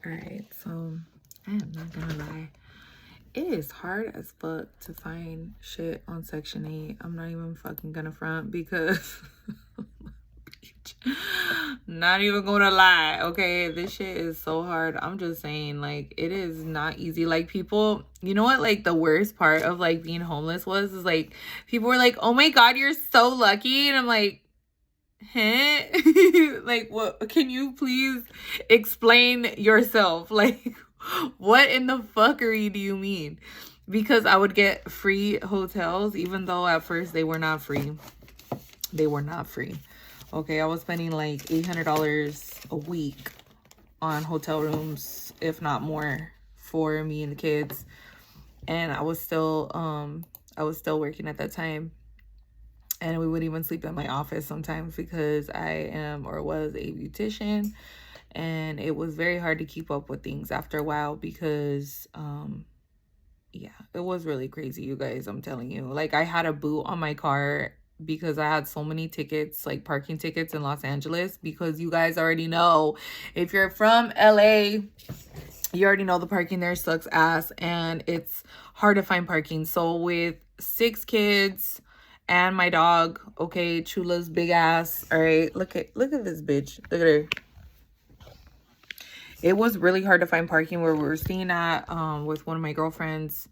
Alright, so I am not gonna lie. It is hard as fuck to find shit on Section 8. I'm not even fucking gonna front because not even gonna lie, okay? This shit is so hard. I'm just saying, like, it is not easy. Like, people, you know what, like, the worst part of, like, being homeless was, is, like, people were like, oh my God, you're so lucky. And I'm like, huh? Like, what? Can you please explain yourself? Like, what in the fuckery do you mean? Because I would get free hotels, even though at first they were not free. They were not free. Okay, I was spending like $800 a week on hotel rooms, if not more, for me and the kids. And I was still working at that time. And we would even sleep in my office sometimes because I am or was a beautician. And it was very hard to keep up with things after a while because, yeah, it was really crazy, you guys, I'm telling you. Like, I had a boot on my car because I had so many tickets, like parking tickets in Los Angeles, because you guys already know, if you're from LA, you already know the parking there sucks ass and it's hard to find parking. So with 6 kids and my dog, okay, Chula's big ass, all right, look at this bitch, look at her. It was really hard to find parking where we were staying at with one of my girlfriends,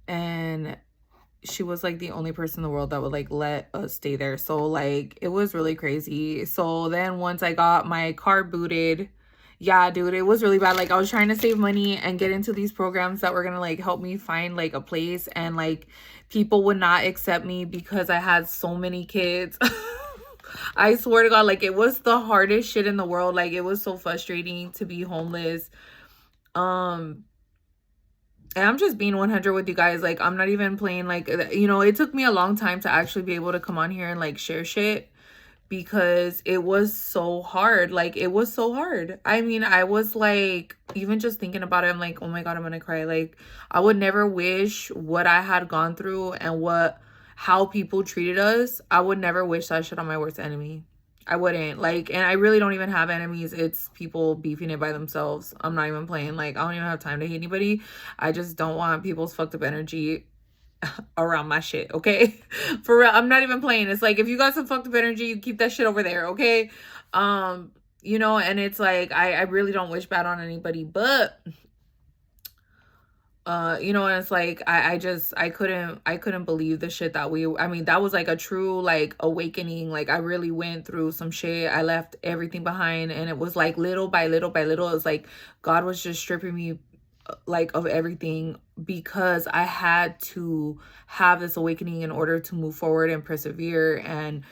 and she was like the only person in the world that would like let us stay there. So like it was really crazy. So then once I got my car booted, yeah, dude, it was really bad. Like, I was trying to save money and get into these programs that were gonna like help me find like a place, and like people would not accept me because I had so many kids. I swear to God, like, it was the hardest shit in the world. Like, it was so frustrating to be homeless. And I'm just being 100 with you guys. Like, I'm not even playing. Like, you know, it took me a long time to actually be able to come on here and like share shit, because it was so hard. Like, it was so hard. I mean, I was like, even just thinking about it, I'm like, oh my God, I'm gonna cry. Like, I would never wish what I had gone through and how people treated us. I would never wish that shit on my worst enemy. I wouldn't. Like, and I really don't even have enemies. It's people beefing it by themselves. I'm not even playing. Like, I don't even have time to hate anybody. I just don't want people's fucked up energy around my shit, okay? For real, I'm not even playing. It's like, if you got some fucked up energy, you keep that shit over there, okay? You know, and it's like, I really don't wish bad on anybody, but you know, and it's like, I couldn't believe the shit that I mean, that was like a true like awakening. Like, I really went through some shit. I left everything behind, and it was like little by little by little, it's like God was just stripping me like of everything, because I had to have this awakening in order to move forward and persevere. And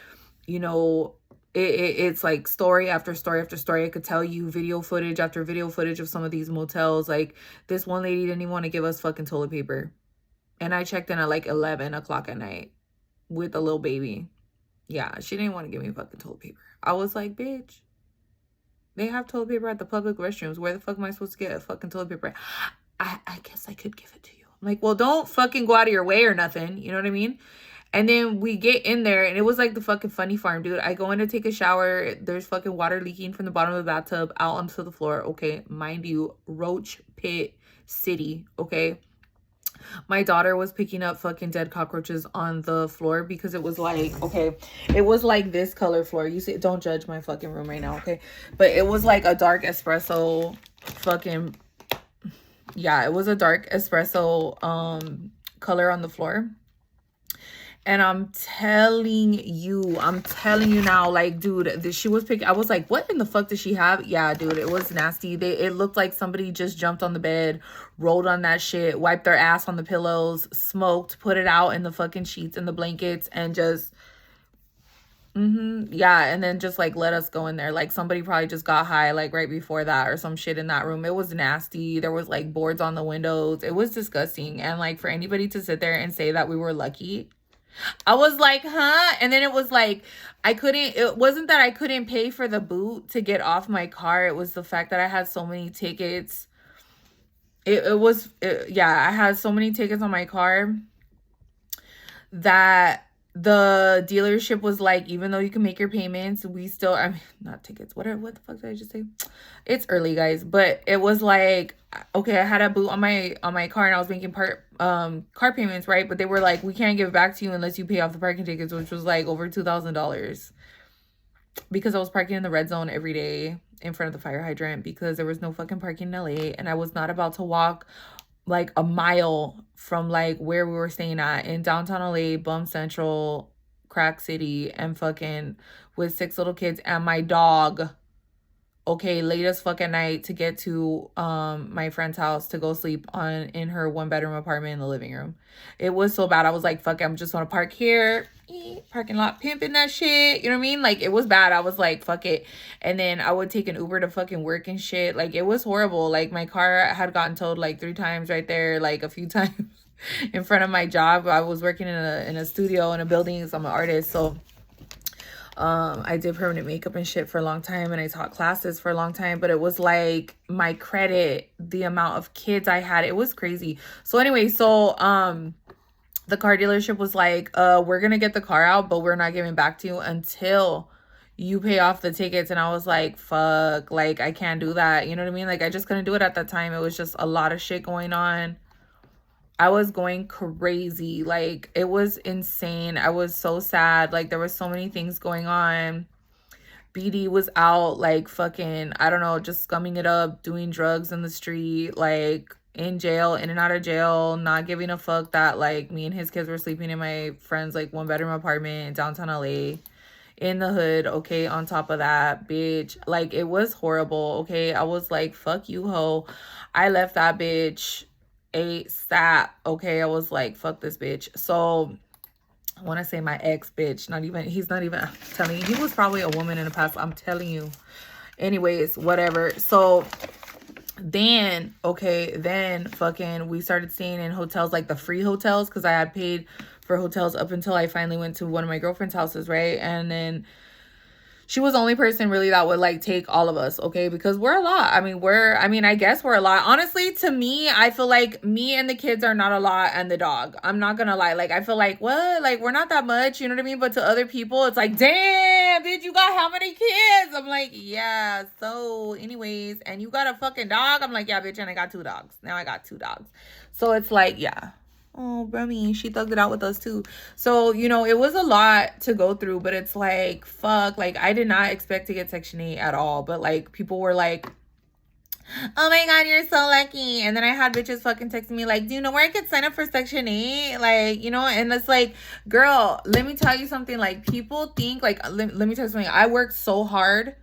you know, it's like story after story after story. I could tell you video footage after video footage of some of these motels. Like, this one lady didn't even want to give us fucking toilet paper, and I checked in at like 11 o'clock at night with a little baby. Yeah, she didn't want to give me fucking toilet paper. I was like, bitch, they have toilet paper at the public restrooms. Where the fuck am I supposed to get a fucking toilet paper? I guess I could give it to you. I'm like, well, don't fucking go out of your way or nothing. You know what I mean? And then we get in there, and it was like the fucking funny farm, dude. I go in to take a shower. There's fucking water leaking from the bottom of the bathtub out onto the floor. Okay, mind you, roach pit city. Okay. My daughter was picking up fucking dead cockroaches on the floor, because it was like, okay, it was like this color floor. You see, don't judge my fucking room right now, okay? But it was like a dark espresso fucking, yeah, it was a dark espresso color on the floor. And I'm telling you now, like, dude, she was picking. I was like, what in the fuck does she have? Yeah, dude, it was nasty. It looked like somebody just jumped on the bed, rolled on that shit, wiped their ass on the pillows, smoked, put it out in the fucking sheets and the blankets, and just, yeah, and then just like let us go in there. Like, somebody probably just got high like right before that or some shit in that room. It was nasty. There was like boards on the windows. It was disgusting. And like, for anybody to sit there and say that we were lucky, I was like, huh? And then it was like, it wasn't that I couldn't pay for the boot to get off my car. It was the fact that I had so many tickets. Yeah, I had so many tickets on my car that the dealership was like, even though you can make your payments, we still, I mean, not tickets, what the fuck did I just say? It's early, guys, but it was like, okay, I had a boot on my car and I was making car payments, right? But they were like, we can't give it back to you unless you pay off the parking tickets, which was like over $2,000, because I was parking in the red zone every day in front of the fire hydrant because there was no fucking parking in LA, and I was not about to walk like a mile from like where we were staying at in downtown LA, Bum Central, Crack City, and fucking with 6 little kids and my dog, okay, late as fuck at night, to get to my friend's house to go sleep in her 1-bedroom apartment in the living room. It was so bad. I was like, fuck it, I'm just gonna park here. Parking lot pimping that shit. You know what I mean? Like, it was bad. I was like, fuck it. And then I would take an Uber to fucking work and shit. Like, it was horrible. Like, my car had gotten towed like 3 times right there, like a few times in front of my job. I was working in a studio in a building, so I'm an artist. So I did permanent makeup and shit for a long time, and I taught classes for a long time, but it was like my credit, the amount of kids I had, it was crazy. So anyway, so the car dealership was like, we're gonna get the car out, but we're not giving back to you until you pay off the tickets. And I was like, fuck, like, I can't do that. You know what I mean? Like, I just couldn't do it at that time. It was just a lot of shit going on. I was going crazy. Like, it was insane. I was so sad. Like, there was so many things going on. BD was out, like, fucking, I don't know, just scumming it up, doing drugs in the street, like, in jail, in and out of jail, not giving a fuck that, like, me and his kids were sleeping in my friend's, like, 1-bedroom apartment in downtown LA, in the hood, okay, on top of that, bitch. Like, it was horrible, okay? I was like, fuck you, ho. I left that bitch ASAP, okay? I was like, fuck this bitch. So I want to say my ex, bitch. He's not even, I'm telling you, he was probably a woman in the past. I'm telling you. Anyways, whatever. So then, okay, then fucking we started staying in hotels, like the free hotels, because I had paid for hotels up until I finally went to one of my girlfriend's houses, right? And then she was the only person really that would like take all of us, okay? Because we're a lot. I mean, I guess we're a lot. Honestly, to me, I feel like me and the kids are not a lot, and the dog. I'm not gonna lie. Like, I feel like, what? Like, we're not that much, you know what I mean? But to other people, it's like, damn, bitch, you got how many kids? I'm like, yeah. So anyways, and you got a fucking dog? I'm like, yeah, bitch, and I got 2 dogs. Now I got 2 dogs. So it's like, yeah. Oh, Brummy, she thugged it out with us too. So, you know, it was a lot to go through, but it's like, fuck, like, I did not expect to get Section 8 at all. But, like, people were like, oh my God, you're so lucky. And then I had bitches fucking texting me like, do you know where I could sign up for Section 8? Like, you know, and it's like, girl, let me tell you something. Like, people think, like, let me tell you something. I worked so hard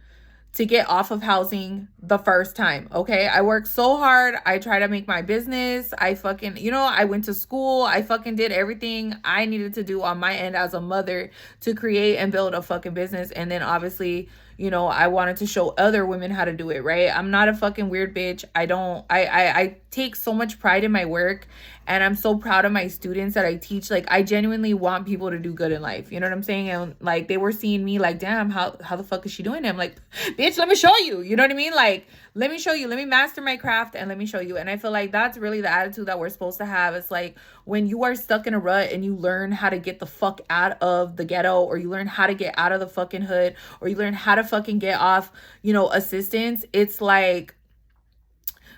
to get off of housing the first time, okay? I worked so hard. I tried to make my business. I fucking, you know, I went to school. I fucking did everything I needed to do on my end as a mother to create and build a fucking business. And then obviously, you know, I wanted to show other women how to do it, right? I'm not a fucking weird bitch. I take so much pride in my work, and I'm so proud of my students that I teach. Like, I genuinely want people to do good in life. You know what I'm saying? And like, they were seeing me like, damn, how the fuck is she doing it? I'm like, bitch, let me show you. You know what I mean? Like, let me show you. Let me master my craft and let me show you. And I feel like that's really the attitude that we're supposed to have. It's like, when you are stuck in a rut and you learn how to get the fuck out of the ghetto, or you learn how to get out of the fucking hood, or you learn how to fucking get off, you know, assistance, it's like,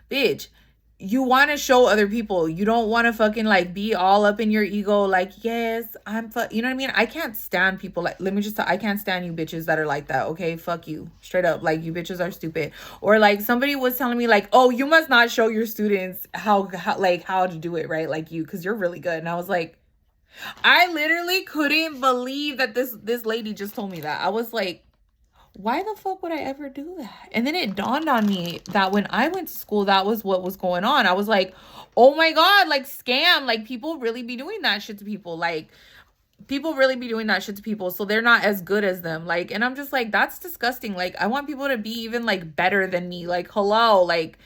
bitch, you want to show other people. You don't want to fucking like be all up in your ego. Like, yes, you know what I mean? I can't stand people like, I can't stand you bitches that are like that. Okay. Fuck you straight up. Like, you bitches are stupid. Or like, somebody was telling me like, oh, you must not show your students how to do it, right? Like, you, cause you're really good. And I was like, I literally couldn't believe that this lady just told me that. I was like, why the fuck would I ever do that? And then it dawned on me that when I went to school, that was what was going on. I was like, oh my God, like, scam. Like, people really be doing that shit to people. Like, people really be doing that shit to people. So they're not as good as them. Like, and I'm just like, that's disgusting. Like, I want people to be even like better than me. Like, hello, like,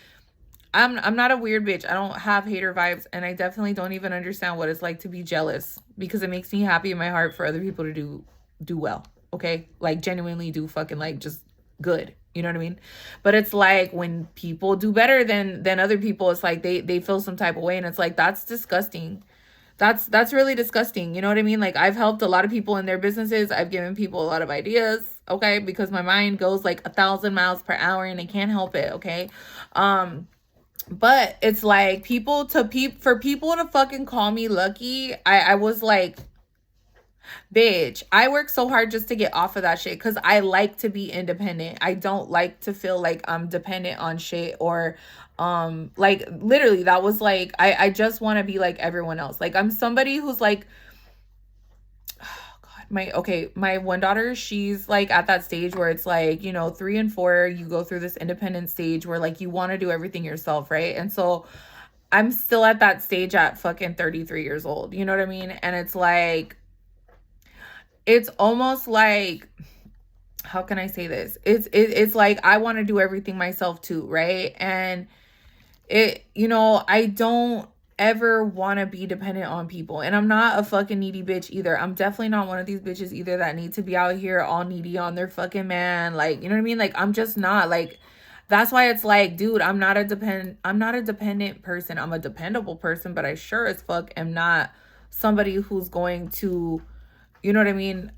I'm not a weird bitch. I don't have hater vibes, and I definitely don't even understand what it's like to be jealous, because it makes me happy in my heart for other people to do well. Okay, like, genuinely do fucking like just good, you know what I mean? But it's like, when people do better than other people, it's like they feel some type of way, and it's like, that's disgusting. That's really disgusting. You know what I mean? Like, I've helped a lot of people in their businesses. I've given people a lot of ideas, okay? Because my mind goes like 1,000 miles per hour and I can't help it, okay? But it's like for people to fucking call me lucky, I was like, bitch, I work so hard just to get off of that shit because I like to be independent. I don't like to feel like I'm dependent on shit or like literally that was like I just want to be like everyone else. Like I'm somebody who's like my one daughter, she's like at that stage where it's like, 3 and 4, you go through this independent stage where like you want to do everything yourself, right? And so I'm still at that stage at fucking 33 years old. You know what I mean? And it's like, it's almost like, how can I say this? It's like I want to do everything myself too, right? And I don't ever want to be dependent on people. And I'm not a fucking needy bitch either. I'm definitely not one of these bitches either that need to be out here all needy on their fucking man. Like, you know what I mean? Like, I'm just not. Like, that's why it's like, dude, I'm not a dependent person. I'm a dependable person, but I sure as fuck am not somebody who's going to, you know what I mean,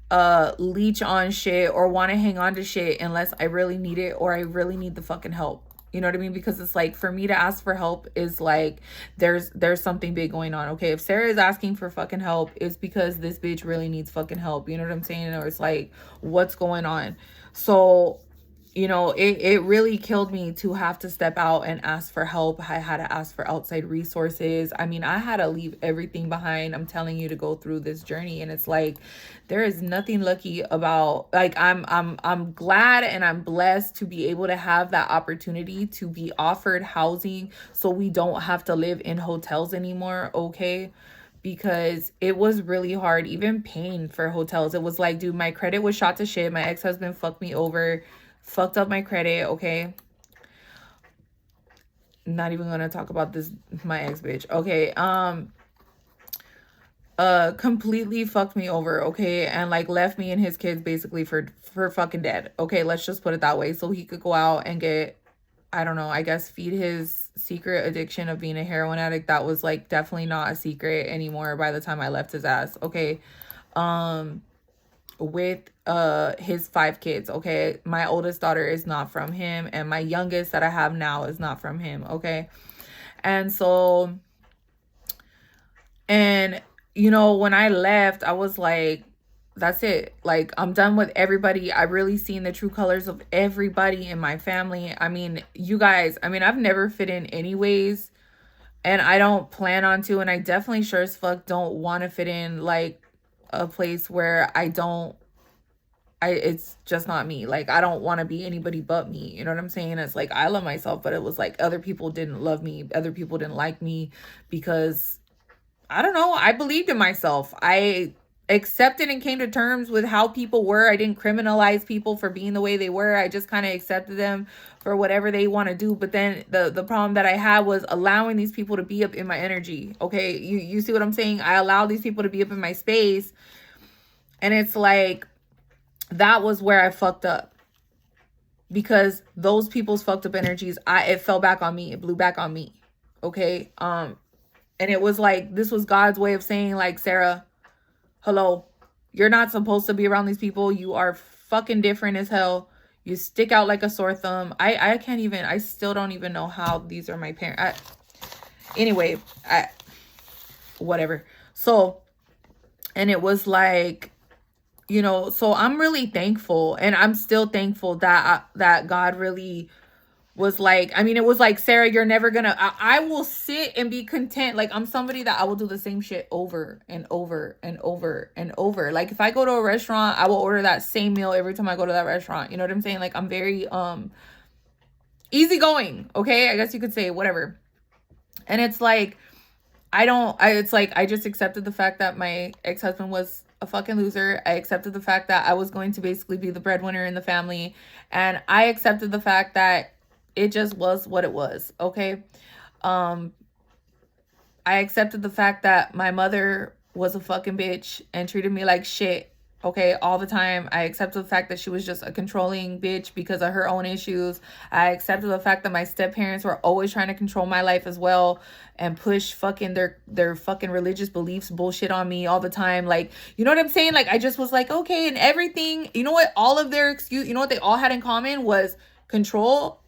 leech on shit or want to hang on to shit unless I really need it or I really need the fucking help. You know what I mean? Because it's like, for me to ask for help is like, there's something big going on. Okay, if Sarah is asking for fucking help, it's because this bitch really needs fucking help. You know what I'm saying? Or it's like, what's going on? So, it really killed me to have to step out and ask for help. I had to ask for outside resources. I mean, I had to leave everything behind. I'm telling you, to go through this journey. And it's like, there is nothing lucky about, like, I'm glad and I'm blessed to be able to have that opportunity to be offered housing so we don't have to live in hotels anymore, okay? Because it was really hard, even paying for hotels. It was like, dude, my credit was shot to shit. My ex-husband fucked me over, fucked up my credit, okay? Not even gonna talk about this, my ex bitch, okay? Completely fucked me over, okay? And like left me and his kids basically for fucking dead, okay? Let's just put it that way. So he could go out and get, I don't know, I guess feed his secret addiction of being a heroin addict. That was like definitely not a secret anymore by the time I left his ass, okay? With his 5 kids, okay? My oldest daughter is not from him, and my youngest that I have now is not from him, okay? And so, and when I left, I was like, that's it. Like, I'm done with everybody. I really seen the true colors of everybody in my family. I mean, you guys, I mean, I've never fit in anyways, and I don't plan on to, and I definitely sure as fuck don't want to fit in like a place where it's just not me. Like, I don't want to be anybody but me. You know what I'm saying? It's like, I love myself, but it was like other people didn't love me. Other people didn't like me because, I don't know, I believed in myself. I accepted and came to terms with how people were. I didn't criminalize people for being the way they were. I just kind of accepted them for whatever they want to do. But then the problem that I had was allowing these people to be up in my energy. Okay, you see what I'm saying? I allowed these people to be up in my space. And it's like, that was where I fucked up. Because those people's fucked up energies, it fell back on me. It blew back on me. Okay? And it was like, this was God's way of saying, like, Sarah, hello, you're not supposed to be around these people. You are fucking different as hell. You stick out like a sore thumb. I still don't even know how these are my parents. Whatever. So, and it was like, so I'm really thankful, and I'm still thankful that God really was like, I mean, it was like, Sarah, you're never gonna, I will sit and be content. Like, I'm somebody that I will do the same shit over and over and over and over. Like, if I go to a restaurant, I will order that same meal every time I go to that restaurant. You know what I'm saying? Like, I'm very easygoing, okay? I guess you could say, whatever. And it's like, I just accepted the fact that my ex-husband was a fucking loser. I accepted the fact that I was going to basically be the breadwinner in the family. And I accepted the fact that it just was what it was, okay? I accepted the fact that my mother was a fucking bitch and treated me like shit. Okay, all the time. I accepted the fact that she was just a controlling bitch because of her own issues. I accepted the fact that my step parents were always trying to control my life as well and push fucking their fucking religious beliefs bullshit on me all the time. Like, you know what I'm saying? Like, I just was like, okay, and everything. You know what? All of their excuse, you know what they all had in common was control,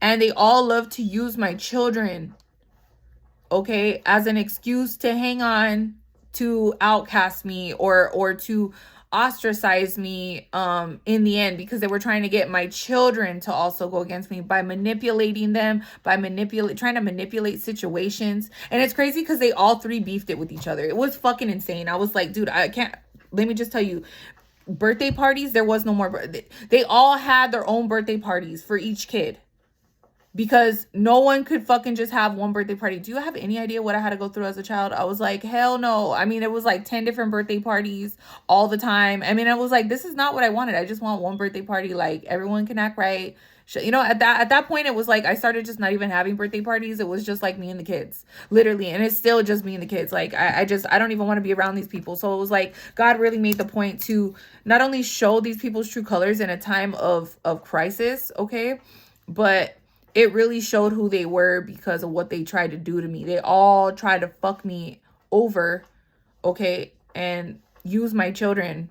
and they all loved to use my children, okay, as an excuse to hang on, to outcast me, or to ostracize me in the end, because they were trying to get my children to also go against me by manipulating them, by trying to manipulate situations. And it's crazy because they all three beefed it with each other. It was fucking insane. I was like, dude, I can't. Let me just tell you, birthday parties, there was no more. They all had their own birthday parties for each kid, because no one could fucking just have one birthday party. Do you have any idea what I had to go through as a child? I was like, hell no. I mean, it was like 10 different birthday parties all the time. I mean, I was like, this is not what I wanted. I just want one birthday party. Like, everyone can act right. You know, at that point, it was like I started just not even having birthday parties. It was just like me and the kids, literally. And it's still just me and the kids. Like, I don't even want to be around these people. So it was like God really made the point to not only show these people's true colors in a time of crisis, okay, but it really showed who they were because of what they tried to do to me. They all tried to fuck me over, okay, and use my children,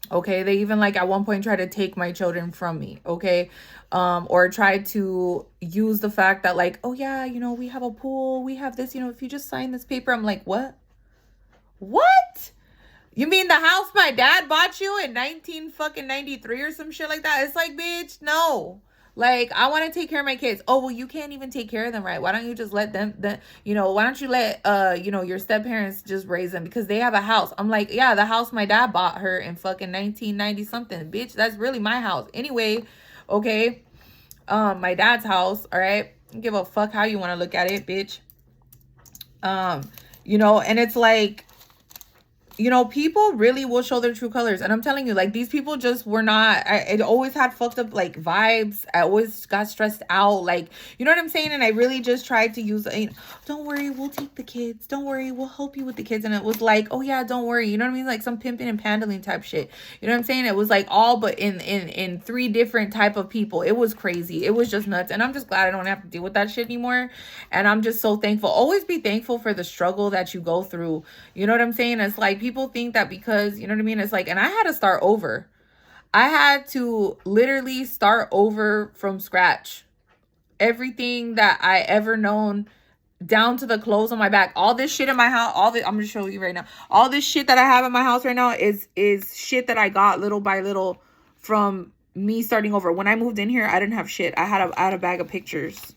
okay. They even, like, at one point tried to take my children from me, okay, or tried to use the fact that, like, oh yeah, you know, we have a pool, we have this, you know, if you just sign this paper. I'm like, what? You mean the house my dad bought you in 1993 or some shit like that? It's like, bitch, no. Like, I want to take care of my kids. Oh, well, you can't even take care of them, right? Why don't you just let them, you know, why don't you let, you know, your step parents just raise them because they have a house? I'm like, yeah, the house my dad bought her in fucking 1990 something, bitch. That's really my house. Anyway, okay. My dad's house, all right? Give a fuck how you want to look at it, bitch. You know, and it's like, you know, people really will show their true colors. And I'm telling you, like, these people just were not, it always had fucked up, like, vibes. I always got stressed out. Like, you know what I'm saying? And I really just tried to use, you know, don't worry, we'll take the kids. Don't worry, we'll help you with the kids. And it was like, oh yeah, don't worry. You know what I mean? Like some pimping and pandling type shit. You know what I'm saying? It was like all but in three different type of people. It was crazy. It was just nuts. And I'm just glad I don't have to deal with that shit anymore. And I'm just so thankful. Always be thankful for the struggle that you go through. You know what I'm saying? It's like, people think that because, you know what I mean? It's like, and I had to start over. I had to literally start over from scratch. Everything that I ever known, down to the clothes on my back, all this shit in my house, I'm gonna show you right now. All this shit that I have in my house right now is shit that I got little by little from me starting over. When I moved in here, I didn't have shit. I had a bag of pictures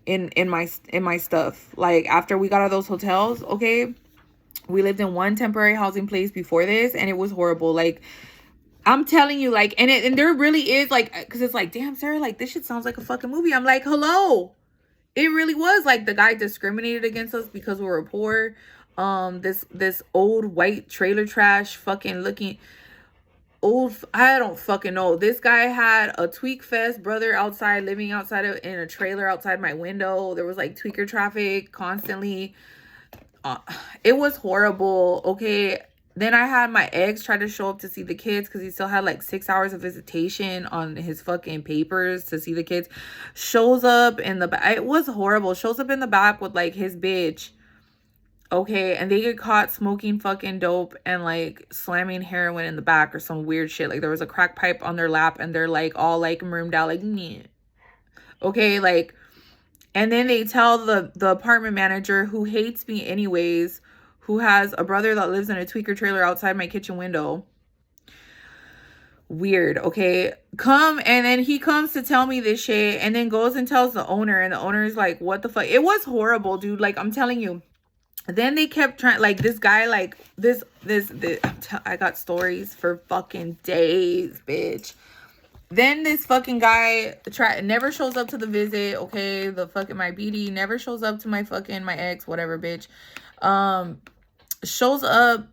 in my stuff. Like, after we got out of those hotels, okay, we lived in one temporary housing place before this, and it was horrible. Like, I'm telling you, like, and there really is, like, because it's like, damn, Sarah, like, this shit sounds like a fucking movie. I'm like, hello. It really was. Like, the guy discriminated against us because we were poor. This old white trailer trash fucking looking old, I don't fucking know. This guy had a tweak fest brother outside, living outside in a trailer outside my window. There was like tweaker traffic constantly. It was horrible. Okay, then I had my ex try to show up to see the kids because he still had like 6 hours of visitation on his fucking papers to see the kids. Shows up in the back. It was horrible. Shows up in the back with like his bitch. Okay, and they get caught smoking fucking dope and like slamming heroin in the back or some weird shit. Like, there was a crack pipe on their lap and they're like all like roomed out, like, meh. Okay, like, and then they tell the apartment manager, who hates me anyways, who has a brother that lives in a tweaker trailer outside my kitchen window. Weird, okay? And then he comes to tell me this shit and then goes and tells the owner, and the owner is like, what the fuck? It was horrible, dude. Like, I'm telling you. Then they kept trying, like, this guy, like, this I got stories for fucking days, bitch. Then this fucking guy never shows up to the visit, okay? The fucking my BD never shows up to my ex, whatever, bitch. Shows up,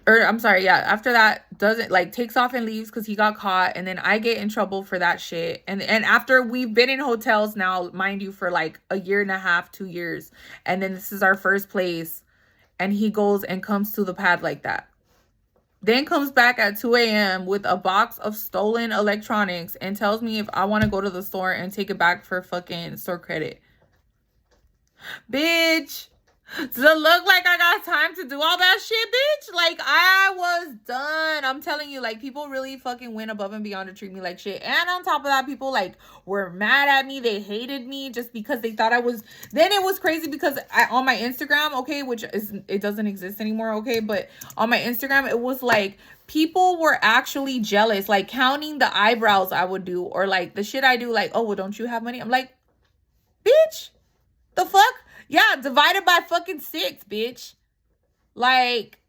or I'm sorry, yeah, after that, doesn't, like, takes off and leaves because he got caught, and then I get in trouble for that shit. And after we've been in hotels now, mind you, for like a year and a half, 2 years, and then this is our first place, and he goes and comes to the pad like that. Then comes back at 2 a.m. with a box of stolen electronics and tells me if I want to go to the store and take it back for fucking store credit. Bitch. Does it look like I got time to do all that shit, bitch? Like, I was done. I'm telling you, like, people really fucking went above and beyond to treat me like shit. And on top of that, people, like, were mad at me. They hated me just because they thought I was... Then it was crazy because on my Instagram, okay, which is... It doesn't exist anymore, okay? But on my Instagram, it was, like... People were actually jealous, like, counting the eyebrows I would do. Or, like, the shit I do, like, oh, well, don't you have money? I'm like, bitch, the fuck? Yeah, divided by fucking 6, bitch. Like,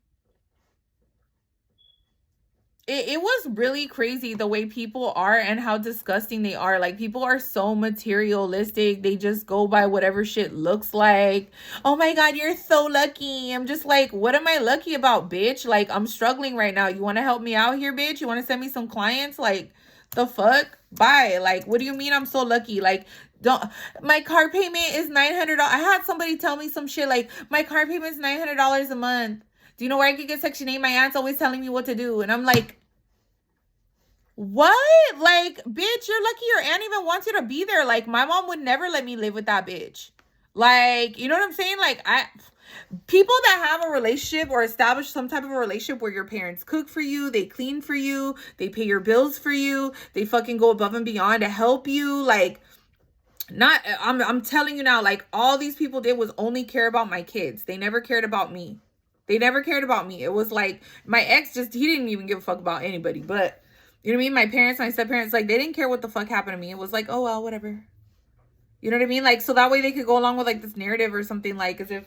it was really crazy the way people are and how disgusting they are. Like, people are so materialistic. They just go by whatever shit looks like. Oh my God, you're so lucky. I'm just like, what am I lucky about, bitch? Like, I'm struggling right now. You want to help me out here, bitch? You want to send me some clients? Like, the fuck? Bye. Like, what do you mean I'm so lucky? Like, don't... My car payment is $900. I had somebody tell me some shit like, my car payment is $900 a month. Do you know where I could get Section 8? My aunt's always telling me what to do. And I'm like, what? Like, bitch, you're lucky your aunt even wants you to be there. Like, my mom would never let me live with that bitch. Like, you know what I'm saying? Like, people that have a relationship or establish some type of a relationship where your parents cook for you, they clean for you, they pay your bills for you, they fucking go above and beyond to help you. Like, I'm telling you now, like, all these people did was only care about my kids. They never cared about me. They never cared about me. It was like, my ex just, he didn't even give a fuck about anybody. But, you know what I mean? My parents, my step-parents, like, they didn't care what the fuck happened to me. It was like, oh, well, whatever. You know what I mean? Like, so that way they could go along with, like, this narrative or something, like, as if,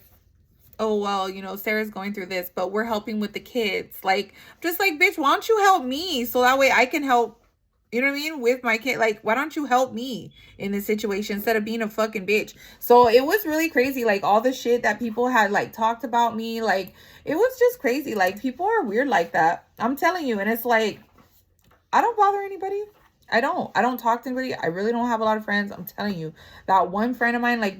oh, well, you know, Sarah's going through this, but we're helping with the kids. Like, just like, bitch, why don't you help me so that way I can help, you know what I mean, with my kid? Like, why don't you help me in this situation instead of being a fucking bitch? So it was really crazy. Like, all the shit that people had, like, talked about me, like, it was just crazy. Like, people are weird like that. I'm telling you. And it's like, I don't bother anybody. I don't talk to anybody. I really don't have a lot of friends. I'm telling you, that one friend of mine, like,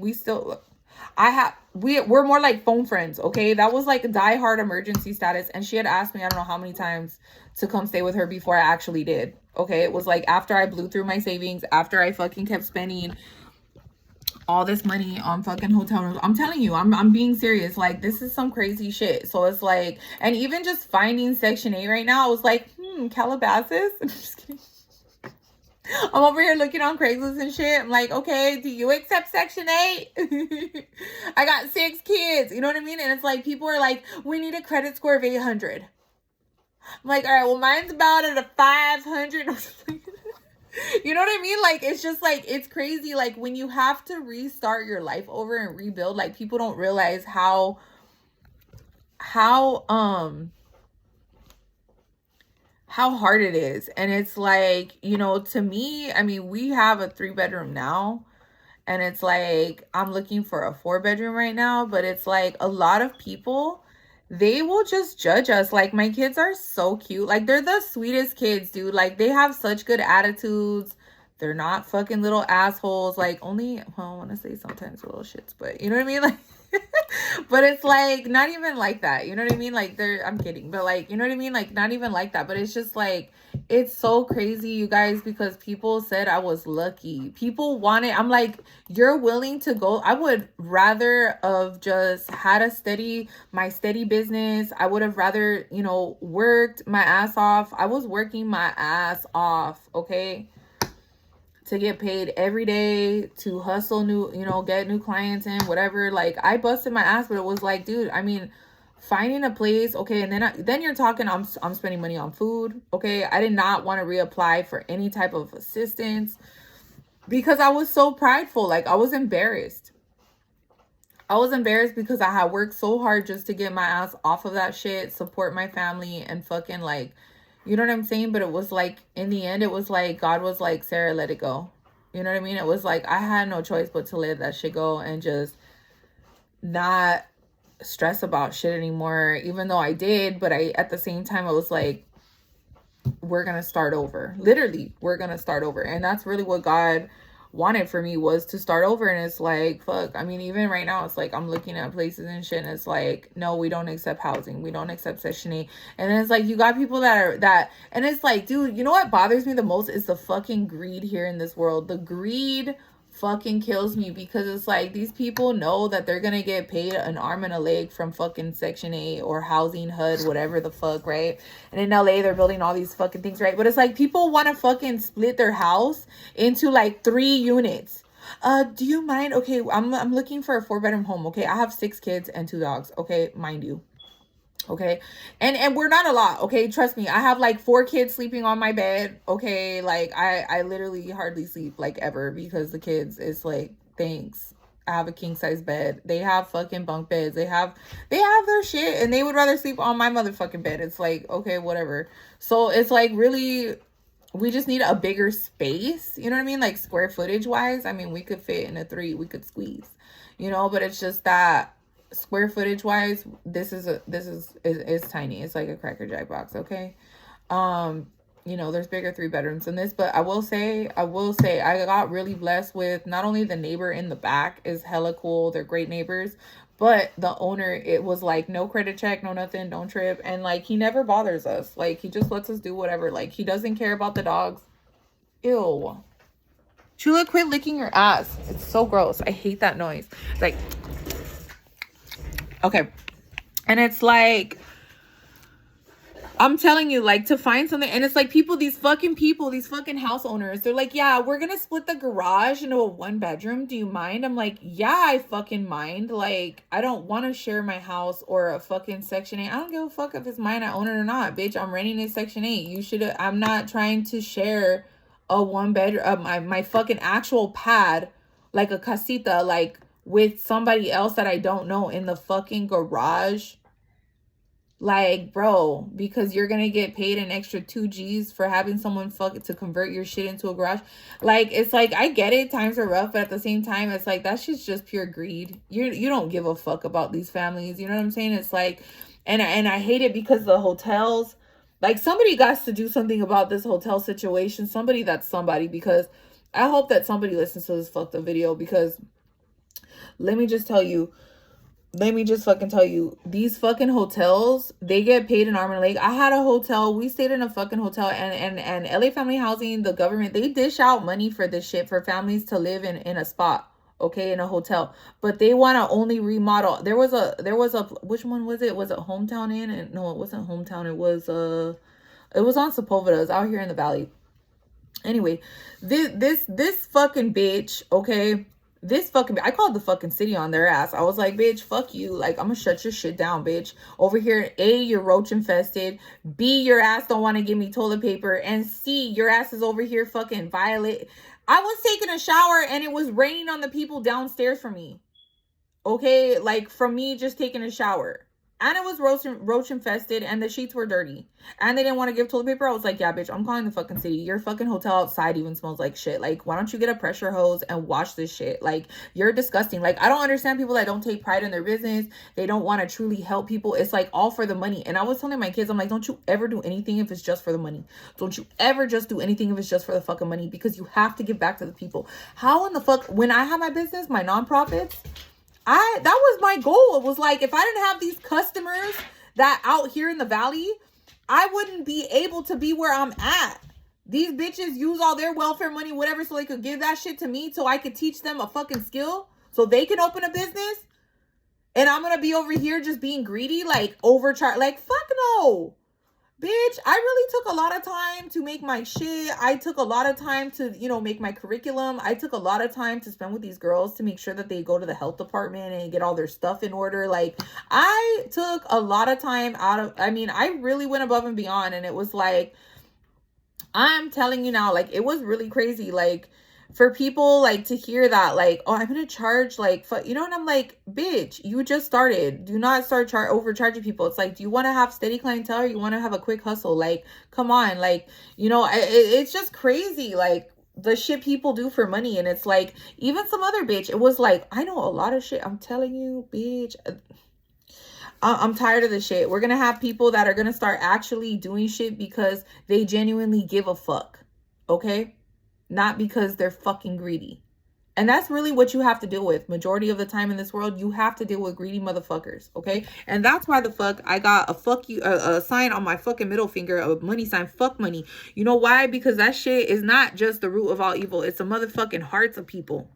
we're more like phone friends, okay? That was like diehard emergency status. And she had asked me, I don't know how many times, to come stay with her before I actually did. Okay, it was like after I blew through my savings, after I fucking kept spending all this money on fucking hotel rooms. I'm telling you, I'm being serious. Like, this is some crazy shit. So it's like, and even just finding Section 8 right now, I was like, Calabasas? I'm just kidding. I'm over here looking on Craigslist and shit. I'm like, okay, do you accept Section 8? I got 6 kids. You know what I mean? And it's like, people are like, we need a credit score of 800. I'm like, all right, well, mine's about at a 500. You know what I mean? Like, it's just like, it's crazy. Like, when you have to restart your life over and rebuild, like, people don't realize how hard it is. And it's like, you know, to me, I mean, we have a 3-bedroom now, and it's like, I'm looking for a 4-bedroom right now, but it's like, a lot of people, they will just judge us. Like, my kids are so cute. Like, they're the sweetest kids, dude. Like, they have such good attitudes. They're not fucking little assholes. Like, only, well, I want to say sometimes little shits, but you know what I mean? Like, but it's like, not even like that. You know what I mean? Like, I'm kidding, but like, you know what I mean? Like, not even like that. But it's just like, it's so crazy, you guys, because people said I was lucky. People wanted, I'm like, you're willing to go. I would rather have just had my steady business. I would have rather, you know, worked my ass off. I was working my ass off, okay? To get paid every day, to hustle new, you know, get new clients in, whatever. Like, I busted my ass, but it was like, dude, I mean, finding a place, okay, and then you're talking, I'm spending money on food, okay? I did not want to reapply for any type of assistance because I was so prideful. Like, I was embarrassed. I was embarrassed because I had worked so hard just to get my ass off of that shit, support my family, and fucking, like, you know what I'm saying? But it was like, in the end, it was like, God was like, Sarah, let it go. You know what I mean? It was like, I had no choice but to let that shit go and just not stress about shit anymore, even though I did. But at the same time, it was like, we're going to start over. Literally, we're going to start over. And that's really what God wanted for me was to start over. And it's like, fuck, I mean, even right now, it's like I'm looking at places and shit, and it's like, no, we don't accept housing, we don't accept Section 8. And then it's like, you got people and it's like, dude, you know what bothers me the most is the fucking greed here in this world. The greed fucking kills me, because it's like, these people know that they're gonna get paid an arm and a leg from fucking Section 8 or housing, HUD, whatever the fuck, right? And in LA, they're building all these fucking things, right? But it's like, people want to fucking split their house into like 3 units. Do you mind? Okay, I'm looking for a 4-bedroom home. Okay, I have 6 kids and 2 dogs. Okay, mind you. Okay, and we're not a lot. Okay, trust me, I have like 4 kids sleeping on my bed. Okay, like I literally hardly sleep like ever, because the kids, it's like, thanks, I have a king size bed. They have fucking bunk beds. They have their shit, and they would rather sleep on my motherfucking bed. It's like, okay, whatever. So it's like, really, we just need a bigger space, you know what I mean? Like, square footage wise, I mean, we could fit in a 3, we could squeeze, you know, but it's just that square footage wise, this is tiny. It's like a Cracker Jack box. Okay, you know, there's bigger 3 bedrooms than this, but I will say I got really blessed with, not only the neighbor in the back is hella cool, they're great neighbors, but the owner, it was like, no credit check, no nothing, don't trip. And like, he never bothers us. Like, he just lets us do whatever. Like, he doesn't care about the dogs. Ew, Chula, quit licking your ass. It's so gross. I hate that noise. Like, okay. And it's like, I'm telling you, like, to find something, and it's like, these fucking house owners, they're like, yeah, we're gonna split the garage into a 1-bedroom. Do you mind? I'm like, yeah, I fucking mind. Like, I don't want to share my house or a fucking Section 8. I don't give a fuck if it's mine, I own it or not, bitch. I'm renting a Section 8. I'm not trying to share a 1-bedroom, my fucking actual pad, like a casita, like, with somebody else that I don't know in the fucking garage. Like, bro, because you're gonna get paid an extra 2 G's for having someone to convert your shit into a garage. Like, it's like, I get it, times are rough, but at the same time, it's like, that shit's just pure greed. You don't give a fuck about these families, you know what I'm saying? It's like, and I hate it, because the hotels, like, somebody got to do something about this hotel situation. Because I hope that somebody listens to this fucked up video, because let me just fucking tell you, these fucking hotels, they get paid an arm and a leg. I had a hotel, we stayed in a fucking hotel, and LA Family Housing, the government, they dish out money for this shit, for families to live in a spot, okay, in a hotel. But they want to only remodel. There was a, which one was it? Was it Hometown Inn? And no, it wasn't Hometown. It was on Sepulveda's out here in the valley. Anyway, this fucking bitch, okay, I called the fucking city on their ass. I was like, bitch, fuck you. Like, I'm gonna shut your shit down, bitch. Over here, A, you're roach infested. B, your ass don't want to give me toilet paper. And C, your ass is over here fucking violent. I was taking a shower and it was raining on the people downstairs from me. Okay, like, from me just taking a shower. And it was roach infested, and the sheets were dirty, and they didn't want to give toilet paper. I was like, yeah, bitch, I'm calling the fucking city. Your fucking hotel outside even smells like shit. Like, why don't you get a pressure hose and wash this shit? Like, you're disgusting. Like, I don't understand people that don't take pride in their business. They don't want to truly help people. It's like all for the money. And I was telling my kids, I'm like, don't you ever do anything if it's just for the money. Don't you ever just do anything if it's just for the fucking money, because you have to give back to the people. How in the fuck, when I have my business, my nonprofits, that was my goal. It was like, if I didn't have these customers that out here in the valley, I wouldn't be able to be where I'm at. These bitches use all their welfare money, whatever, so they could give that shit to me, so I could teach them a fucking skill, so they can open a business. And I'm gonna be over here just being greedy, like, overcharge. Like, fuck no. Bitch, I really took a lot of time to make my shit. I took a lot of time to, you know, make my curriculum. I took a lot of time to spend with these girls to make sure that they go to the health department and get all their stuff in order. Like, I took a lot of time I really went above and beyond. And it was like, I'm telling you now, like, it was really crazy. Like, for people, like, to hear that, like, oh, I'm gonna charge, like, you know, and I'm like, bitch, you just started. Do not start overcharging people. It's like, do you want to have steady clientele, or you want to have a quick hustle? Like, come on. Like, you know, it's just crazy, like, the shit people do for money. And it's like, even some other bitch, it was like, I know a lot of shit. I'm telling you, bitch, I'm tired of this shit. We're gonna have people that are gonna start actually doing shit because they genuinely give a fuck, okay? Not because they're fucking greedy. And that's really what you have to deal with. Majority of the time in this world, you have to deal with greedy motherfuckers, okay? And that's why the fuck I got a fuck you, a sign on my fucking middle finger, a money sign, fuck money. You know why? Because that shit is not just the root of all evil. It's the motherfucking hearts of people.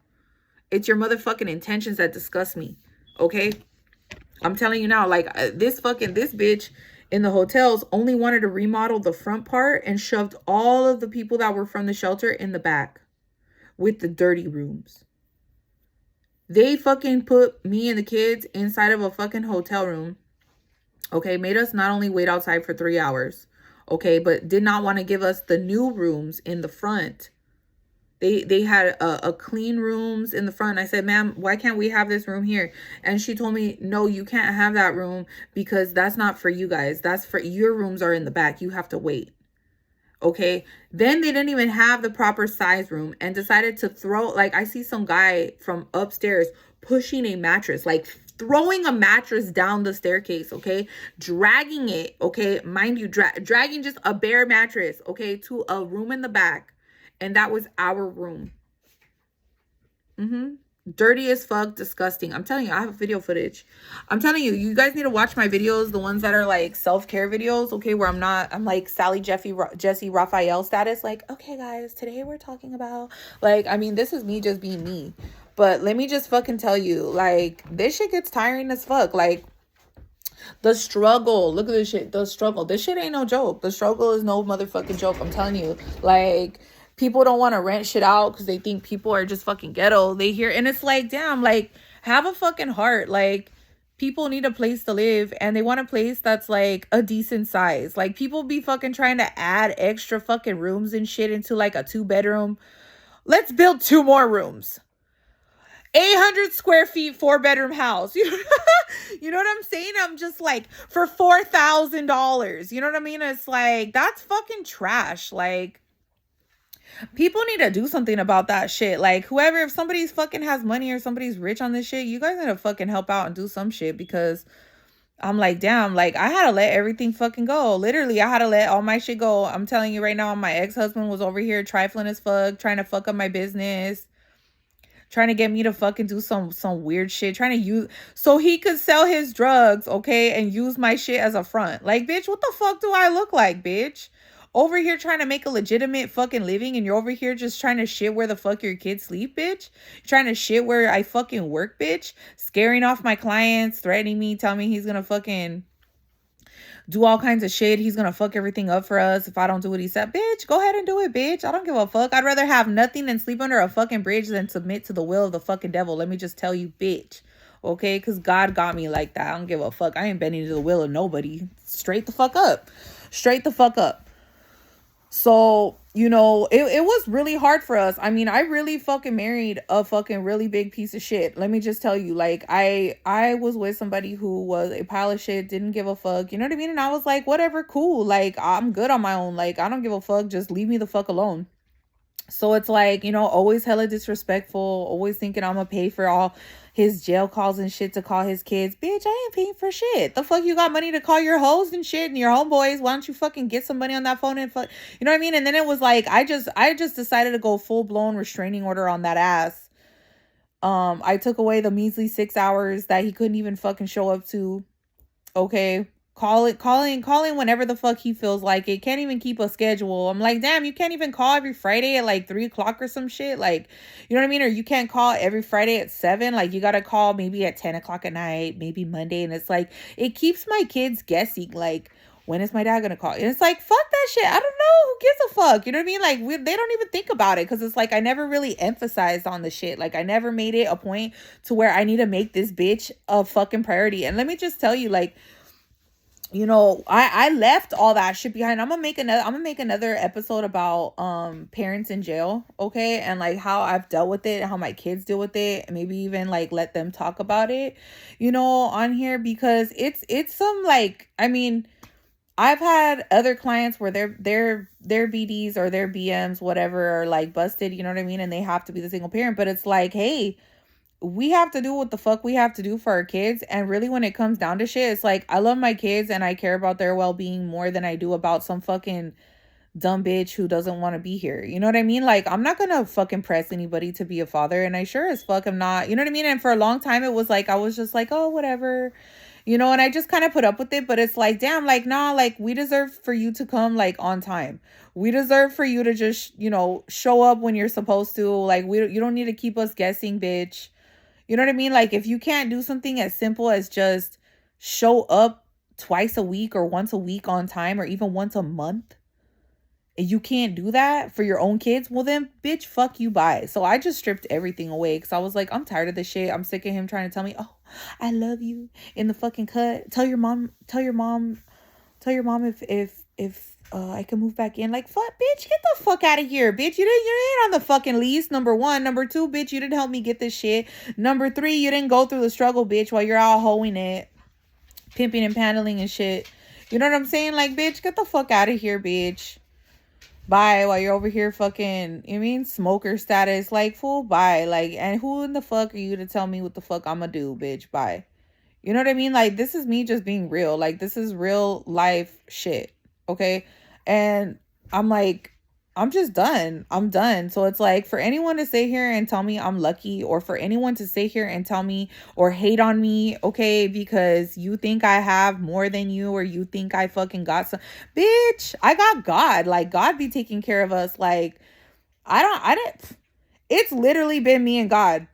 It's your motherfucking intentions that disgust me, okay? I'm telling you now, like this bitch in the hotels only wanted to remodel the front part and shoved all of the people that were from the shelter in the back with the dirty rooms. They fucking put me and the kids inside of a fucking hotel room, okay? Made us not only wait outside for 3 hours, okay, but did not want to give us the new rooms in the front. They had a clean rooms in the front. I said, ma'am, why can't we have this room here? And she told me, no, you can't have that room because that's not for you guys. That's for your rooms are in the back. You have to wait. Okay. Then they didn't even have the proper size room and decided to throw, like, I see some guy from upstairs pushing a mattress, like throwing a mattress down the staircase. Okay. Dragging it. Okay. Mind you, dragging just a bare mattress. Okay. To a room in the back. And that was our room. Dirty as fuck, disgusting. I'm telling you, I have video footage. I'm telling you, you guys need to watch my videos, the ones that are like self-care videos, okay, where I'm like Sally Jesse Raphael status, like, okay guys, today we're talking about, like, I mean, this is me just being me. But let me just fucking tell you, like, this shit gets tiring as fuck. Like, the struggle, look at this shit, the struggle. This shit ain't no joke. The struggle is no motherfucking joke. I'm telling you, like, people don't want to rent shit out because they think people are just fucking ghetto. They hear, and it's like, damn, like, have a fucking heart. Like, people need a place to live and they want a place that's like a decent size. Like, people be fucking trying to add extra fucking rooms and shit into like a 2-bedroom. Let's build 2 more rooms. 800 square feet, 4-bedroom house. You know what I'm saying? I'm just like, for $4,000. You know what I mean? It's like, that's fucking trash. Like, people need to do something about that shit. Like, whoever, if somebody's fucking has money or somebody's rich on this shit, you guys need to fucking help out and do some shit, because I'm like, damn, like, I had to let everything fucking go. Literally, I had to let all my shit go. I'm telling you right now, my ex-husband was over here trifling as fuck, trying to fuck up my business, trying to get me to fucking do some weird shit, trying to use so he could sell his drugs, okay, and use my shit as a front. Like, bitch, what the fuck do I look like, bitch? Over here trying to make a legitimate fucking living, and you're over here just trying to shit where the fuck your kids sleep, bitch. You're trying to shit where I fucking work, bitch. Scaring off my clients, threatening me, telling me he's gonna fucking do all kinds of shit. He's gonna fuck everything up for us if I don't do what he said. Bitch, go ahead and do it, bitch. I don't give a fuck. I'd rather have nothing than sleep under a fucking bridge than submit to the will of the fucking devil. Let me just tell you, bitch. Okay? Because God got me like that. I don't give a fuck. I ain't bending to the will of nobody. Straight the fuck up. Straight the fuck up. So, you know, it was really hard for us. I mean, I really fucking married a fucking really big piece of shit. Let me just tell you, like, I was with somebody who was a pile of shit, didn't give a fuck, you know what I mean? And I was like, whatever, cool. Like, I'm good on my own. Like, I don't give a fuck. Just leave me the fuck alone. So it's like, you know, always hella disrespectful, always thinking I'm gonna pay for all his jail calls and shit to call his kids. Bitch, I ain't paying for shit. The fuck you got money to call your hoes and shit and your homeboys? Why don't you fucking get some money on that phone and fuck, you know what I mean? And then it was like, I just decided to go full blown restraining order on that ass. I took away the measly 6 hours that he couldn't even fucking show up to. Okay. Calling whenever the fuck he feels like it. Can't even keep a schedule. I'm like, damn, you can't even call every Friday at like 3:00 or some shit. Like, you know what I mean? Or you can't call every Friday at 7. Like, you gotta call maybe at 10:00 at night, maybe Monday. And it's like, it keeps my kids guessing. Like, when is my dad gonna call? And it's like, fuck that shit. I don't know. Who gives a fuck? You know what I mean? Like, they don't even think about it, because it's like, I never really emphasized on the shit. Like, I never made it a point to where I need to make this bitch a fucking priority. And let me just tell you, like, you know, I left all that shit behind. I'm gonna make another episode about parents in jail, okay, and like how I've dealt with it and how my kids deal with it, and maybe even like let them talk about it, you know, on here, because it's some, like, I mean, I've had other clients where their BDs or their BMs, whatever, are like busted, you know what I mean, and they have to be the single parent. But it's like, hey, we have to do what the fuck we have to do for our kids. And really, when it comes down to shit, it's like, I love my kids and I care about their well-being more than I do about some fucking dumb bitch who doesn't want to be here. You know what I mean? Like, I'm not gonna fucking press anybody to be a father, and I sure as fuck am not. You know what I mean? And for a long time, it was like I was just like, oh, whatever, you know. And I just kind of put up with it. But it's like, damn, like, nah, like we deserve for you to come like on time. We deserve for you to just, you know, show up when you're supposed to. Like, you don't need to keep us guessing, bitch. You know what I mean? Like, if you can't do something as simple as just show up twice a week or once a week on time or even once a month, and you can't do that for your own kids, well then, bitch, fuck you, bye. So I just stripped everything away because I was like, I'm tired of this shit. I'm sick of him trying to tell me, oh, I love you in the fucking cut. Tell your mom if I can move back in. Like, fuck, bitch, get the fuck out of here, bitch. You ain't on the fucking lease. Number one. Number two, bitch, you didn't help me get this shit. Number three, you didn't go through the struggle, bitch, while you're out hoeing it, pimping and paneling and shit. You know what I'm saying? Like, bitch, get the fuck out of here, bitch. Bye, while you're over here fucking, you mean, smoker status. Like, fool, bye. Like, and who in the fuck are you to tell me what the fuck I'ma do, bitch? Bye. You know what I mean? Like, this is me just being real. Like, this is real life shit. Okay? And I'm like, I'm just done. I'm done. So it's like, for anyone to sit here and tell me I'm lucky, or for anyone to sit here and tell me or hate on me, okay, because you think I have more than you, or you think I fucking got some, bitch, I got God. Like, God be taking care of us. Like, I didn't, it's literally been me and God.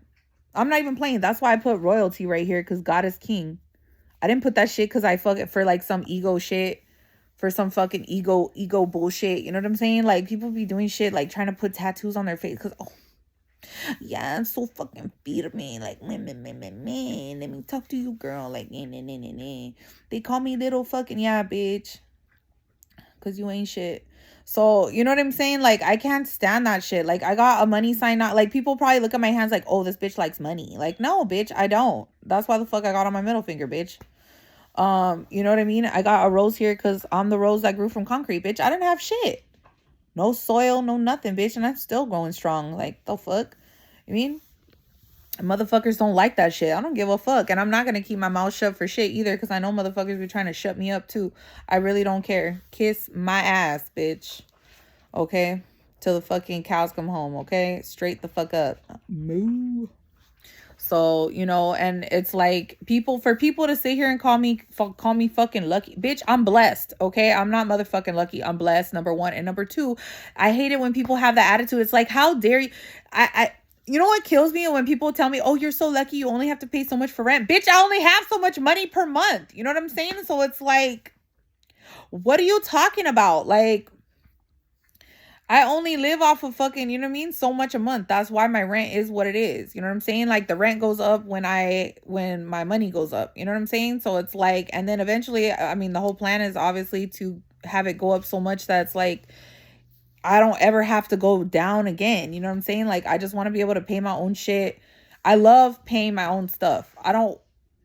I'm not even playing. That's why I put royalty right here, because God is king. I didn't put that shit because I fuck it for like some ego shit, for some fucking ego bullshit. You know what I'm saying? Like, people be doing shit like trying to put tattoos on their face because, oh, yeah, I'm so fucking beat me. Like, man, let me talk to you, girl. Like, nah. They call me little fucking, yeah, bitch, because you ain't shit. So, you know what I'm saying? Like, I can't stand that shit. Like, I got a money sign. Not like, people probably look at my hands like, oh, this bitch likes money. Like, no, bitch, I don't. That's why the fuck I got on my middle finger, bitch. You know what I mean? I got a rose here because I'm the rose that grew from concrete, bitch. I didn't have shit. No soil, no nothing, bitch. And I'm still going strong. Like, the fuck? I mean, motherfuckers don't like that shit. I don't give a fuck. And I'm not going to keep my mouth shut for shit either, because I know motherfuckers be trying to shut me up too. I really don't care. Kiss my ass, bitch. Okay? Till the fucking cows come home, okay? Straight the fuck up. Moo. So, you know, and it's like, for people to sit here and call me fucking lucky, bitch, I'm blessed. Okay. I'm not motherfucking lucky. I'm blessed. Number one. And number two, I hate it when people have that attitude. It's like, how dare you? You know what kills me? When people tell me, oh, you're so lucky, you only have to pay so much for rent. Bitch, I only have so much money per month. You know what I'm saying? So it's like, what are you talking about? Like, I only live off of fucking, you know what I mean, so much a month. That's why my rent is what it is. You know what I'm saying? Like, the rent goes up when my money goes up. You know what I'm saying? So it's like, and then eventually, I mean, the whole plan is obviously to have it go up so much that's like, I don't ever have to go down again. You know what I'm saying? Like, I just want to be able to pay my own shit. I love paying my own stuff. I don't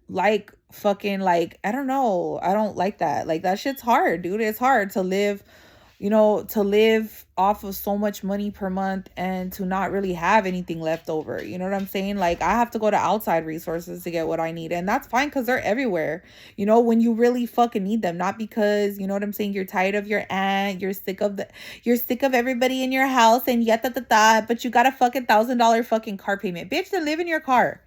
like fucking, like, I don't know. I don't like that. Like, that shit's hard, dude. It's hard to live, you know, to live off of so much money per month and to not really have anything left over. You know what I'm saying? Like, I have to go to outside resources to get what I need. And that's fine, because they're everywhere, you know, when you really fucking need them. Not because, you know what I'm saying, you're tired of your aunt, you're sick of everybody in your house and yet but you got a fucking $1,000 fucking car payment. Bitch, then live in your car.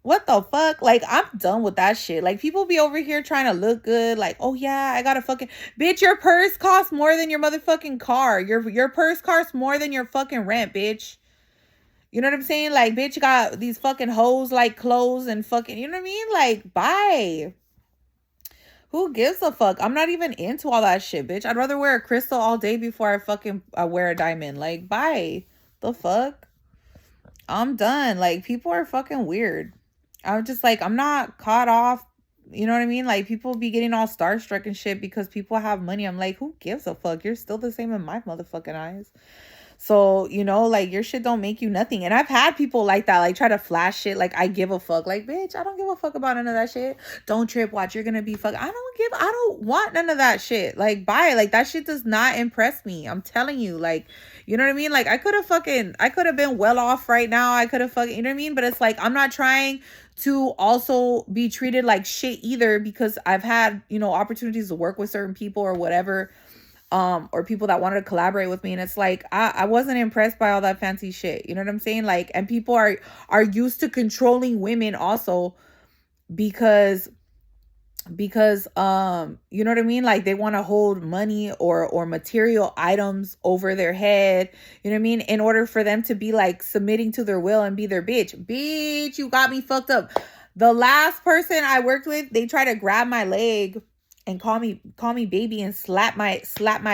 What the fuck? Like, I'm done with that shit. Like, people be over here trying to look good. Like, oh yeah, I got a fucking, bitch, your purse costs more than your motherfucking car. Your purse costs more than your fucking rent, bitch. You know what I'm saying? Like, bitch, you got these fucking hoes like clothes and fucking, you know what I mean? Like, bye. Who gives a fuck? I'm not even into all that shit, bitch. I'd rather wear a crystal all day before I wear a diamond. Like, bye. The fuck? I'm done. Like, people are fucking weird. I'm just like, I'm not caught off. You know what I mean? Like, people be getting all starstruck and shit because people have money. I'm like, who gives a fuck? You're still the same in my motherfucking eyes. So, you know, like, your shit don't make you nothing. And I've had people like that, like, try to flash shit. Like, I give a fuck. Like, bitch, I don't give a fuck about none of that shit. Don't trip. Watch, you're gonna be fuck. I don't want none of that shit. Like, bye. Like, that shit does not impress me. I'm telling you. Like, you know what I mean? Like, I could have been well off right now. I could have fucking, you know what I mean? But it's like, I'm not trying to also be treated like shit either, because I've had, you know, opportunities to work with certain people or whatever. or people that wanted to collaborate with me. And it's like, I wasn't impressed by all that fancy shit. You know what I'm saying? Like, and people are used to controlling women also because you know what I mean, like they want to hold money or material items over their head, you know what I mean, in order for them to be like submitting to their will and be their bitch. You got me fucked up. The last person I worked with, they tried to grab my leg and call me baby and slap my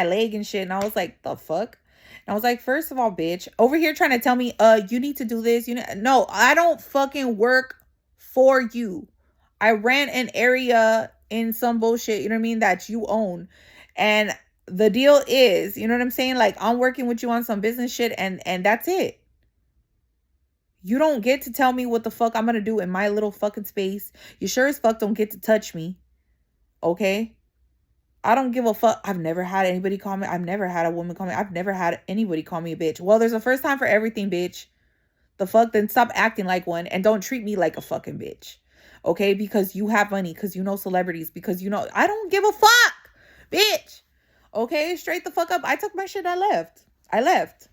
leg and shit, and I was like, the fuck. And I was like, first of all, bitch, over here trying to tell me you need to do this, no, I don't fucking work for you. I rent an area in some bullshit, you know what I mean, that you own. And the deal is, you know what I'm saying? Like, I'm working with you on some business shit, and that's it. You don't get to tell me what the fuck I'm gonna do in my little fucking space. You sure as fuck don't get to touch me. Okay? I don't give a fuck. I've never had anybody call me. I've never had a woman call me. I've never had anybody call me a bitch. Well, there's a first time for everything, bitch. The fuck? Then stop acting like one and don't treat me like a fucking bitch. Okay? Because you have money. Because you know celebrities. Because you know... I don't give a fuck, bitch. Okay? Straight the fuck up. I took my shit. I left.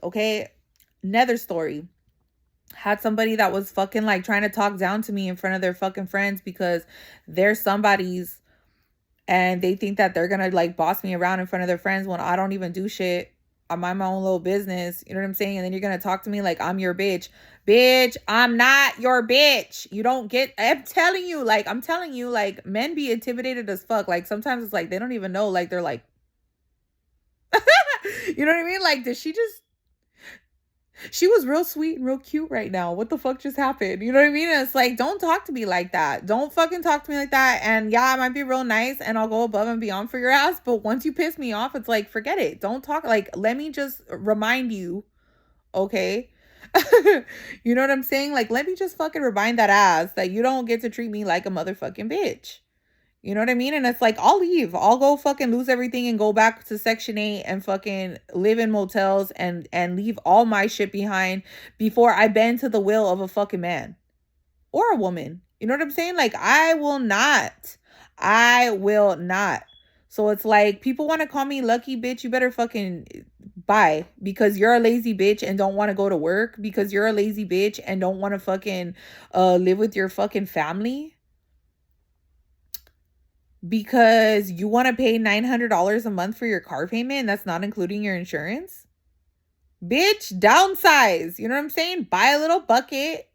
Okay? Another story. Had somebody that was fucking like trying to talk down to me in front of their fucking friends because they're somebody's, and they think that they're gonna like boss me around in front of their friends when I don't even do shit. I mind my own little business. You know what I'm saying? And then you're gonna talk to me like I'm your bitch. Bitch, I'm not your bitch. You don't get... I'm telling you, like, men be intimidated as fuck. Like, sometimes it's like they don't even know. Like, they're like... You know what I mean? Like, did she just... She was real sweet and real cute right now. What the fuck just happened? You know what I mean? And it's like, don't talk to me like that. Don't fucking talk to me like that. And yeah, I might be real nice and I'll go above and beyond for your ass. But once you piss me off, it's like, forget it. Don't talk. Like, let me just remind you. Okay? You know what I'm saying? Like, let me just fucking remind that ass that you don't get to treat me like a motherfucking bitch. You know what I mean? And it's like, I'll leave. I'll go fucking lose everything and go back to Section 8 and fucking live in motels and leave all my shit behind before I bend to the will of a fucking man or a woman. You know what I'm saying? Like, I will not. So it's like, people want to call me lucky, bitch. You better fucking bye, because you're a lazy bitch and don't want to go to work, because you're a lazy bitch and don't want to fucking live with your fucking family, because you want to pay $900 a month for your car payment and that's not including your insurance. Bitch, downsize. You know what I'm saying? Buy a little bucket.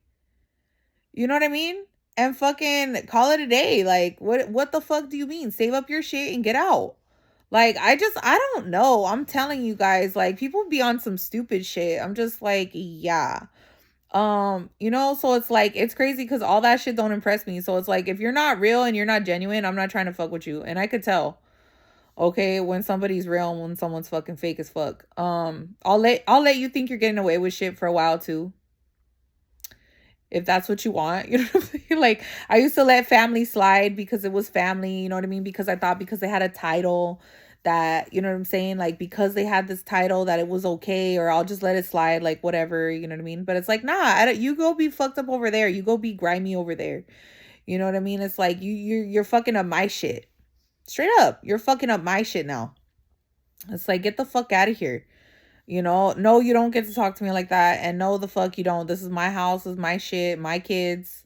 You know what I mean? And fucking call it a day. Like, what the fuck do you mean? Save up your shit and get out. Like, I don't know. I'm telling you guys, like, people be on some stupid shit. I'm just like, yeah. You know, so it's like, it's crazy because all that shit don't impress me. So it's like, if you're not real and you're not genuine, I'm not trying to fuck with you. And I could tell, okay, when somebody's real and when someone's fucking fake as fuck. I'll let you think you're getting away with shit for a while too, if that's what you want. You know what I'm saying? Like, I used to let family slide because it was family, you know what I mean? Because I thought because they had a title that, you know what I'm saying? Like, because they had this title that it was okay, or I'll just let it slide, like, whatever, you know what I mean? But it's like, nah, you go be fucked up over there. You go be grimy over there. You know what I mean? It's like, you're fucking up my shit. Straight up. You're fucking up my shit now. It's like, get the fuck out of here. You know, no, you don't get to talk to me like that. And no, the fuck you don't. This is my house, this is my shit, my kids,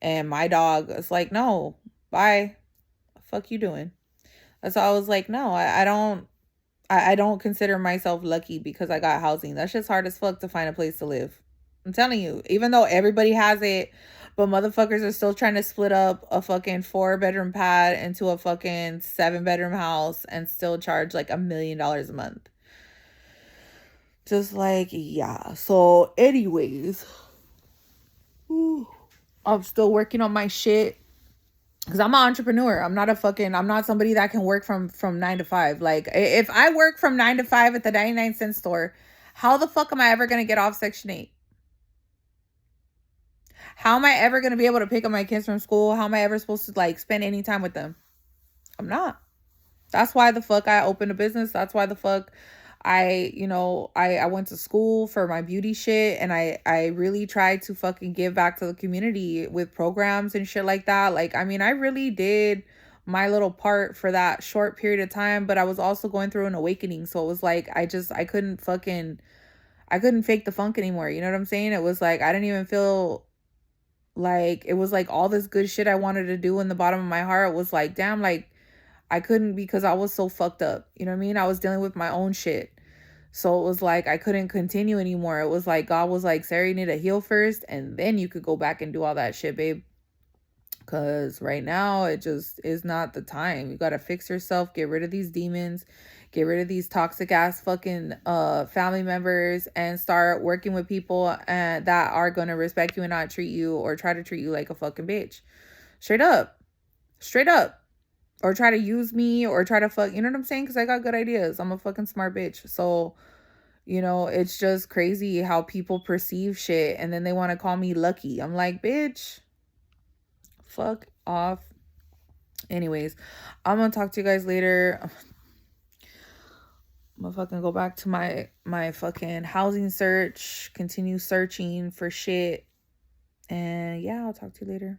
and my dog. It's like, no, bye. Fuck you doing? So I was like, no, I don't consider myself lucky because I got housing. That's just hard as fuck to find a place to live. I'm telling you, even though everybody has it, but motherfuckers are still trying to split up a fucking 4-bedroom pad into a fucking 7-bedroom house and still charge like $1 million a month. Just like, yeah. So anyways, I'm still working on my shit. Because I'm an entrepreneur. I'm not somebody that can work from 9 to 5. Like, if I work from 9 to 5 at the 99-cent store, how the fuck am I ever going to get off Section 8? How am I ever going to be able to pick up my kids from school? How am I ever supposed to, like, spend any time with them? I'm not. That's why the fuck I opened a business. That's why the fuck I went to school for my beauty shit, and I really tried to fucking give back to the community with programs and shit like that. Like, I mean, I really did my little part for that short period of time, but I was also going through an awakening. So it was like I couldn't I couldn't fake the funk anymore. You know what I'm saying? It was like I didn't even feel like it was like all this good shit I wanted to do in the bottom of my heart was like, damn, like I couldn't because I was so fucked up. You know what I mean? I was dealing with my own shit. So it was like I couldn't continue anymore. It was like God was like, Sarah, you need to heal first and then you could go back and do all that shit, babe. Cause right now it just is not the time. You gotta fix yourself, get rid of these demons, get rid of these toxic ass fucking family members, and start working with people that are gonna respect you and not treat you or try to treat you like a fucking bitch. Straight up. Straight up. Or try to use me or try to fuck, you know what I'm saying? Because I got good ideas. I'm a fucking smart bitch. So, you know, it's just crazy how people perceive shit and then they want to call me lucky. I'm like, bitch, fuck off. Anyways, I'm gonna talk to you guys later. I'm gonna fucking go back to my fucking housing search, continue searching for shit. And yeah, I'll talk to you later.